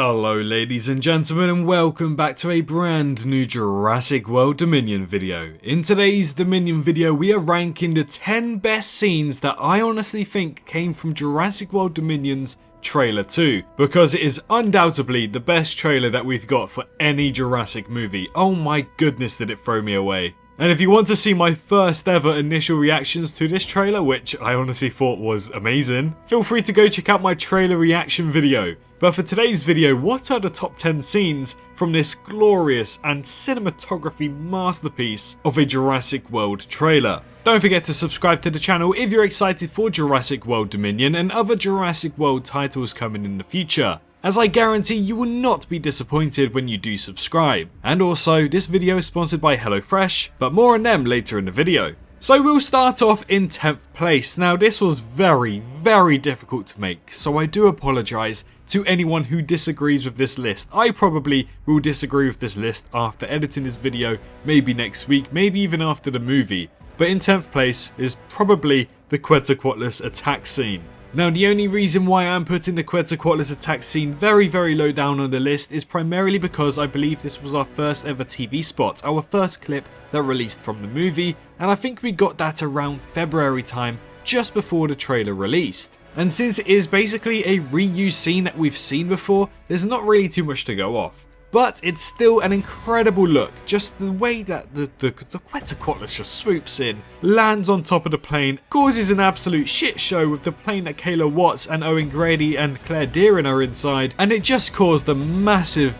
Hello ladies and gentlemen, and welcome back to a brand new Jurassic World Dominion video. In today's Dominion video we are ranking the 10 best scenes that I honestly think came from Jurassic World Dominion's Trailer 2, because it is undoubtedly the best trailer that we've got for any Jurassic movie. Oh my goodness, did it throw me away. And if you want to see my first ever initial reactions to this trailer, which I honestly thought was amazing, feel free to go check out my trailer reaction video. But for today's video, what are the top 10 scenes from this glorious and cinematography masterpiece of a Jurassic World trailer? Don't forget to subscribe to the channel if you're excited for Jurassic World Dominion and other Jurassic World titles coming in the future, as I guarantee you will not be disappointed when you do subscribe. And also, this video is sponsored by HelloFresh, but more on them later in the video. So we'll start off in 10th place. Now this was very difficult to make, so I do apologise to anyone who disagrees with this list. I probably will disagree with this list after editing this video, maybe next week, maybe even after the movie. But in 10th place is probably the Quetzalcoatlus attack scene. Now the only reason why I'm putting the Quetzalcoatlus attack scene very low down on the list is primarily because I believe this was our first ever TV spot, our first clip that released from the movie, and I think we got that around February time, just before the trailer released. And since it is basically a reused scene that we've seen before, there's not really too much to go off. But it's still an incredible look, just the way that the Quetzalcoatlus just swoops in, lands on top of the plane, causes an absolute shit show with the plane that Kayla Watts and Owen Grady and Claire Deering are inside, and it just caused a massive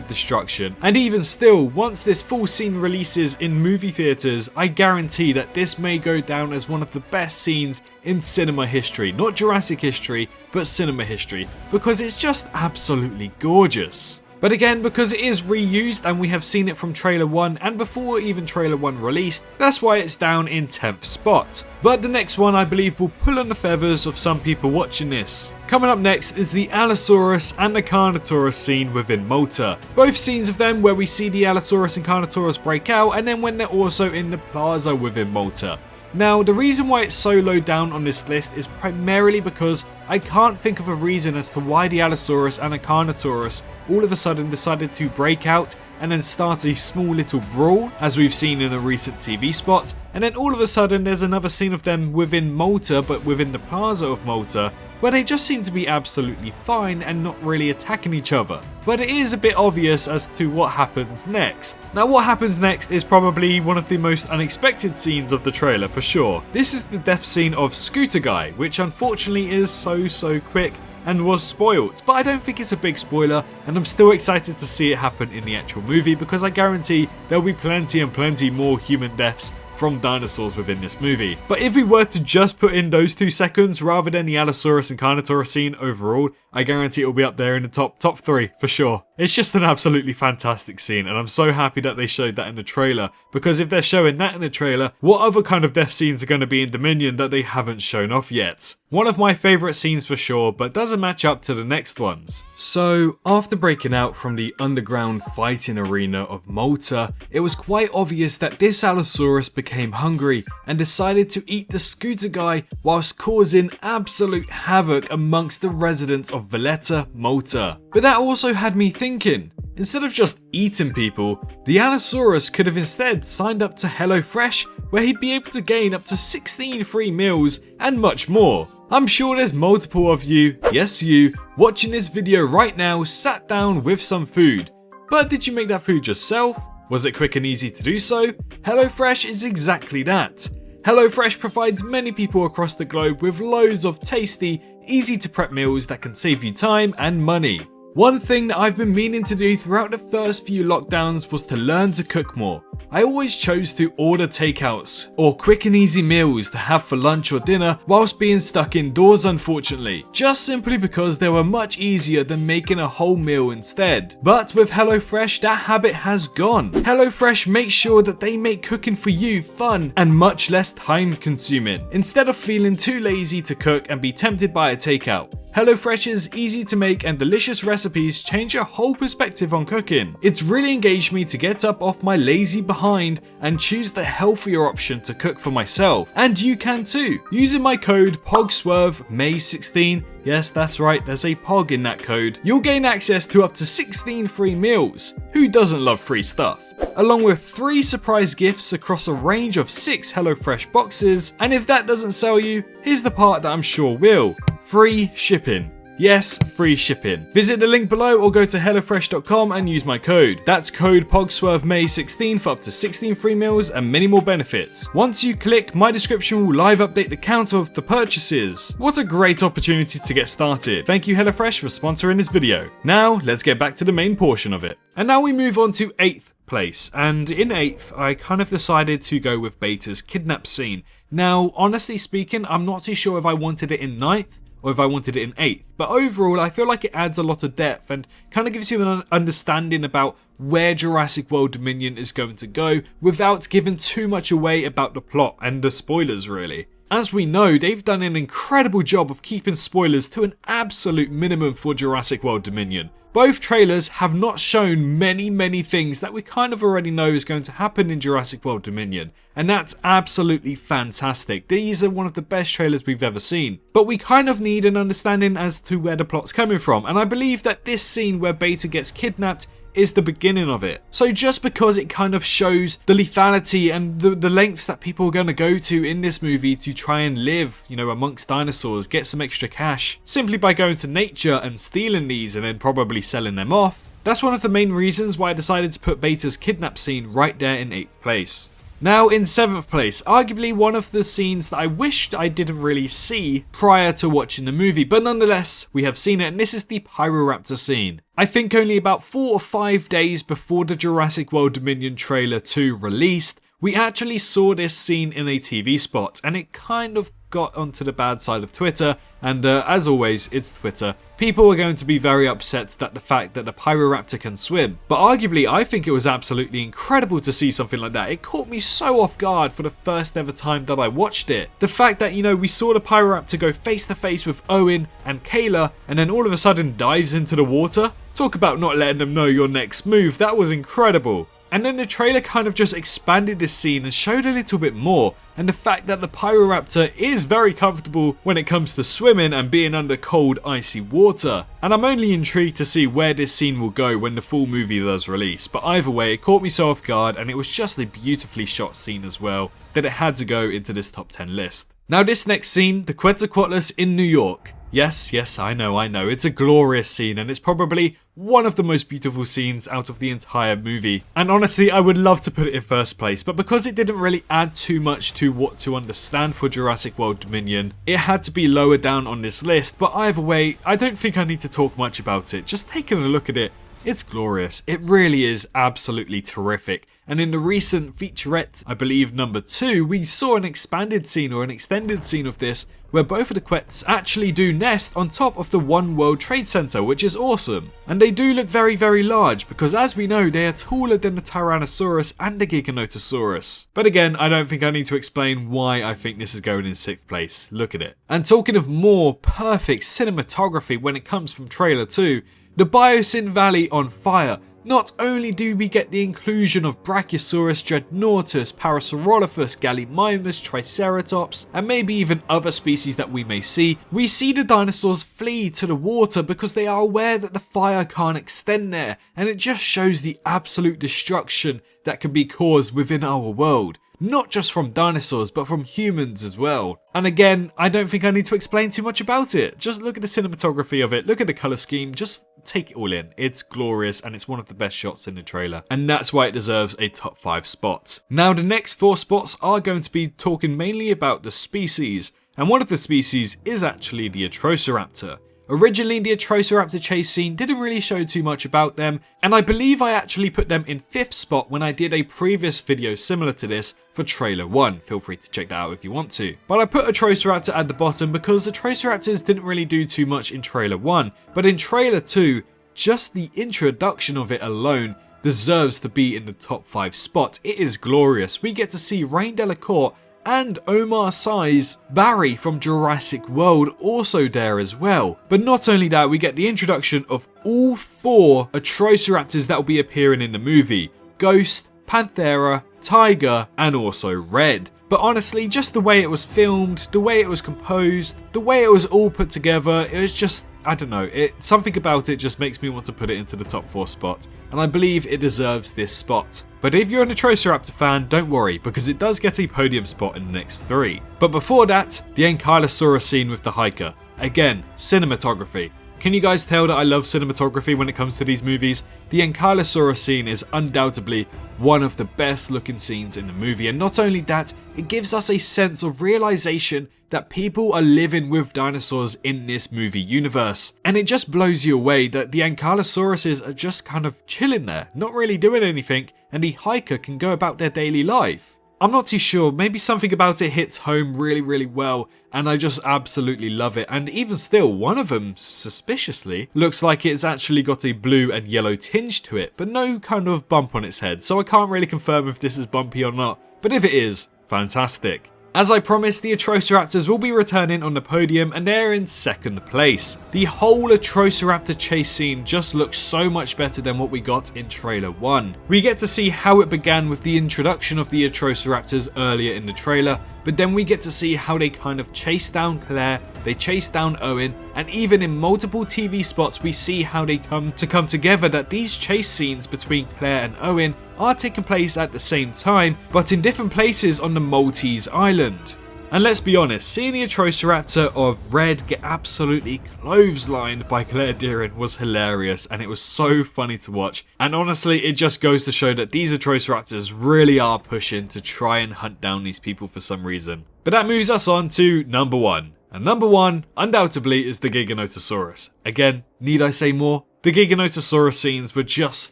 destruction. And even still, once this full scene releases in movie theatres, I guarantee that this may go down as one of the best scenes in cinema history, not Jurassic history, but cinema history, because it's just absolutely gorgeous. But again, because it is reused and we have seen it from trailer 1 and before even trailer 1 released, that's why it's down in 10th spot. But the next one I believe will pull on the feathers of some people watching this. Coming up next is the Allosaurus and the Carnotaurus scene within Malta. Both scenes of them where we see the Allosaurus and Carnotaurus break out, and then when they're also in the plaza within Malta. Now, the reason why it's so low down on this list is primarily because I can't think of a reason as to why the Allosaurus and the Carnotaurus all of a sudden decided to break out and then start a small little brawl, as we've seen in a recent TV spot, and then all of a sudden there's another scene of them within Malta, but within the plaza of Malta, where they just seem to be absolutely fine and not really attacking each other. But it is a bit obvious as to what happens next. Now what happens next is probably one of the most unexpected scenes of the trailer for sure. This is the death scene of Scooter Guy, which unfortunately is so quick and was spoiled, but I don't think it's a big spoiler, and I'm still excited to see it happen in the actual movie because I guarantee there'll be plenty more human deaths from dinosaurs within this movie. But if we were to just put in those 2 seconds rather than the Allosaurus and Carnotaurus scene overall, I guarantee it'll be up there in the top 3 for sure. It's just an absolutely fantastic scene, and I'm so happy that they showed that in the trailer, because if they're showing that in the trailer, what other kind of death scenes are going to be in Dominion that they haven't shown off yet? One of my favourite scenes for sure, but doesn't match up to the next ones. So, after breaking out from the underground fighting arena of Malta, it was quite obvious that this Allosaurus became hungry and decided to eat the Scooter Guy whilst causing absolute havoc amongst the residents of Valletta, Malta. But that also had me thinking, instead of just eating people, the Allosaurus could have instead signed up to HelloFresh, where he'd be able to gain up to 16 free meals and much more. I'm sure there's multiple of you, yes you, watching this video right now sat down with some food. But did you make that food yourself? Was it quick and easy to do so? HelloFresh is exactly that. HelloFresh provides many people across the globe with loads of tasty, easy to prep meals that can save you time and money. One thing that I've been meaning to do throughout the first few lockdowns was to learn to cook more. I always chose to order takeouts or quick and easy meals to have for lunch or dinner whilst being stuck indoors, unfortunately, just simply because they were much easier than making a whole meal instead. But with HelloFresh, that habit has gone. HelloFresh makes sure that they make cooking for you fun and much less time consuming, instead of feeling too lazy to cook and be tempted by a takeout. HelloFresh's easy to make and delicious recipes change your whole perspective on cooking. It's really engaged me to get up off my lazy behind and choose the healthier option to cook for myself. And you can too. Using my code POGSWERVE-May16, yes, that's right, there's a POG in that code, you'll gain access to up to 16 free meals. Who doesn't love free stuff? Along with 3 surprise gifts across a range of 6 HelloFresh boxes, and if that doesn't sell you, here's the part that I'm sure will. Free shipping. Yes, free shipping. Visit the link below or go to hellofresh.com and use my code. That's code POGSWERVE-May16 for up to 16 free meals and many more benefits. Once you click, my description will live update the count of the purchases. What a great opportunity to get started. Thank you HelloFresh for sponsoring this video. Now, let's get back to the main portion of it. And now we move on to 8th place. And in 8th, I kind of decided to go with Beta's kidnap scene. Now, honestly speaking, I'm not too sure if I wanted it in 9th or if I wanted it in 8th. But overall, I feel like it adds a lot of depth and kind of gives you an understanding about where Jurassic World Dominion is going to go without giving too much away about the plot and the spoilers really. As we know, they've done an incredible job of keeping spoilers to an absolute minimum for Jurassic World Dominion. Both trailers have not shown many things that we kind of already know is going to happen in Jurassic World Dominion, and that's absolutely fantastic. These are one of the best trailers we've ever seen. But we kind of need an understanding as to where the plot's coming from, and I believe that this scene where Beta gets kidnapped is the beginning of it. So just because it kind of shows the lethality and the lengths that people are going to go to in this movie to try and live, you know, amongst dinosaurs, get some extra cash, simply by going to nature and stealing these and then probably selling them off, that's one of the main reasons why I decided to put Beta's kidnap scene right there in 8th place. Now in 7th place, arguably one of the scenes that I wished I didn't really see prior to watching the movie, but nonetheless, we have seen it, and this is the Pyroraptor scene. I think only about 4 or 5 days before the Jurassic World Dominion trailer 2 released, we actually saw this scene in a TV spot, and it kind of got onto the bad side of Twitter, and as always, it's Twitter. People are going to be very upset at the fact that the Pyroraptor can swim, but arguably I think it was absolutely incredible to see something like that. It caught me so off guard for the first ever time that I watched it. The fact that, you know, we saw the Pyroraptor go face to face with Owen and Kayla, and then all of a sudden dives into the water. Talk about not letting them know your next move, that was incredible. And then the trailer kind of just expanded this scene and showed a little bit more, and the fact that the Pyroraptor is very comfortable when it comes to swimming and being under cold, icy water. And I'm only intrigued to see where this scene will go when the full movie does release, but either way, it caught me so off guard, and it was just a beautifully shot scene as well, that it had to go into this top 10 list. Now this next scene, the Quetzalcoatlus in New York. Yes, I know, it's a glorious scene, and it's probably one of the most beautiful scenes out of the entire movie. And honestly, I would love to put it in first place, but because it didn't really add too much to what to understand for Jurassic World Dominion, it had to be lower down on this list. But either way, I don't think I need to talk much about it. Just taking a look at it, it's glorious. It really is absolutely terrific. And in the recent featurette, I believe number 2, we saw an expanded scene or an extended scene of this where both of the Quets actually do nest on top of the One World Trade Center, which is awesome. And they do look very large because, as we know, they are taller than the Tyrannosaurus and the Giganotosaurus. But again, I don't think I need to explain why I think this is going in 6th place. Look at it. And talking of more perfect cinematography when it comes from trailer 2, the Biosyn Valley on fire. Not only do we get the inclusion of Brachiosaurus, Dreadnoughtus, Parasaurolophus, Gallimimus, Triceratops, and maybe even other species that we may see, we see the dinosaurs flee to the water because they are aware that the fire can't extend there, and it just shows the absolute destruction that can be caused within our world. Not just from dinosaurs, but from humans as well. And again, I don't think I need to explain too much about it. Just look at the cinematography of it, look at the colour scheme, just take it all in. It's glorious and it's one of the best shots in the trailer. And that's why it deserves a top 5 spot. Now the next 4 spots are going to be talking mainly about the species. And one of the species is actually the Atrociraptor. Originally, the Atrociraptor chase scene didn't really show too much about them, and I believe I actually put them in 5th spot when I did a previous video similar to this for trailer 1. Feel free to check that out if you want to. But I put Atrociraptor at the bottom because the Atrociraptors didn't really do too much in trailer 1, but in trailer 2, just the introduction of it alone deserves to be in the top 5 spot. It is glorious. We get to see Reign Delacour and Omar-Sy's Barry from Jurassic World also there as well. But not only that, we get the introduction of all 4 Atrociraptors that will be appearing in the movie: Ghost, Panthera, Tiger, and also Red. But honestly, just the way it was filmed, the way it was composed, the way it was all put together, it was just, I don't know, something about it just makes me want to put it into the top 4 spot, and I believe it deserves this spot. But if you're an Atrociraptor fan, don't worry, because it does get a podium spot in the next 3. But before that, the Ankylosaurus scene with the hiker. Again, cinematography. Can you guys tell that I love cinematography when it comes to these movies? The Ankylosaurus scene is undoubtedly one of the best looking scenes in the movie, and not only that, it gives us a sense of realization that people are living with dinosaurs in this movie universe. And it just blows you away that the Ankylosauruses are just kind of chilling there, not really doing anything, and the hiker can go about their daily life. I'm not too sure, maybe something about it hits home really well, and I just absolutely love it. And even still, one of them, suspiciously, looks like it's actually got a blue and yellow tinge to it, but no kind of bump on its head, so I can't really confirm if this is bumpy or not, but if it is, fantastic. As I promised, the Atrociraptors will be returning on the podium, and they're in 2nd place. The whole Atrociraptor chase scene just looks so much better than what we got in trailer 1. We get to see how it began with the introduction of the Atrociraptors earlier in the trailer, but then we get to see how they kind of chase down Claire, they chase down Owen, and even in multiple TV spots we see how they come together, that these chase scenes between Claire and Owen are taking place at the same time, but in different places on the Maltese island. And let's be honest, seeing the Atrociraptor of Red get absolutely clotheslined by Claire Deering was hilarious, and it was so funny to watch. And honestly, it just goes to show that these Atrociraptors really are pushing to try and hunt down these people for some reason. But that moves us on to number 1. And number 1, undoubtedly, is the Giganotosaurus. Again, need I say more? The Giganotosaurus scenes were just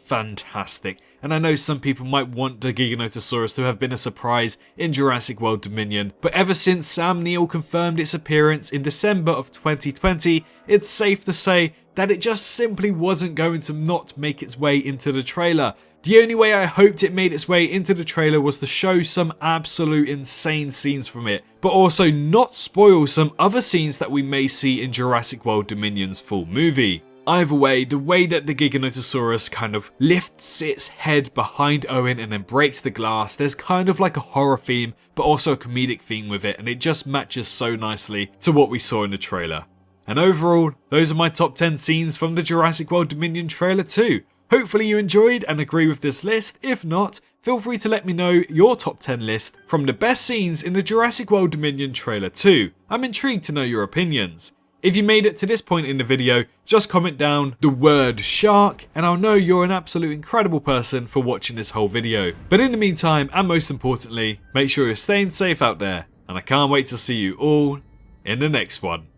fantastic, and I know some people might want the Giganotosaurus to have been a surprise in Jurassic World Dominion, but ever since Sam Neill confirmed its appearance in December of 2020, it's safe to say that it just simply wasn't going to not make its way into the trailer. The only way I hoped it made its way into the trailer was to show some absolute insane scenes from it, but also not spoil some other scenes that we may see in Jurassic World Dominion's full movie. Either way, the way that the Giganotosaurus kind of lifts its head behind Owen and then breaks the glass, there's kind of like a horror theme, but also a comedic theme with it, and it just matches so nicely to what we saw in the trailer. And overall, those are my top 10 scenes from the Jurassic World Dominion trailer too. Hopefully you enjoyed and agree with this list. If not, feel free to let me know your top 10 list from the best scenes in the Jurassic World Dominion trailer too. I'm intrigued to know your opinions. If you made it to this point in the video, just comment down the word shark and I'll know you're an absolute incredible person for watching this whole video. But in the meantime, and most importantly, make sure you're staying safe out there, and I can't wait to see you all in the next one.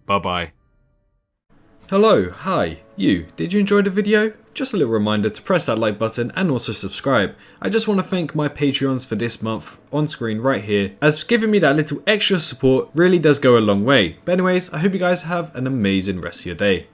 Bye bye. Hello, hi, you. Did you enjoy the video? Just a little reminder to press that like button and also subscribe. I just want to thank my Patreons for this month on screen right here, as giving me that little extra support really does go a long way. But anyways, I hope you guys have an amazing rest of your day.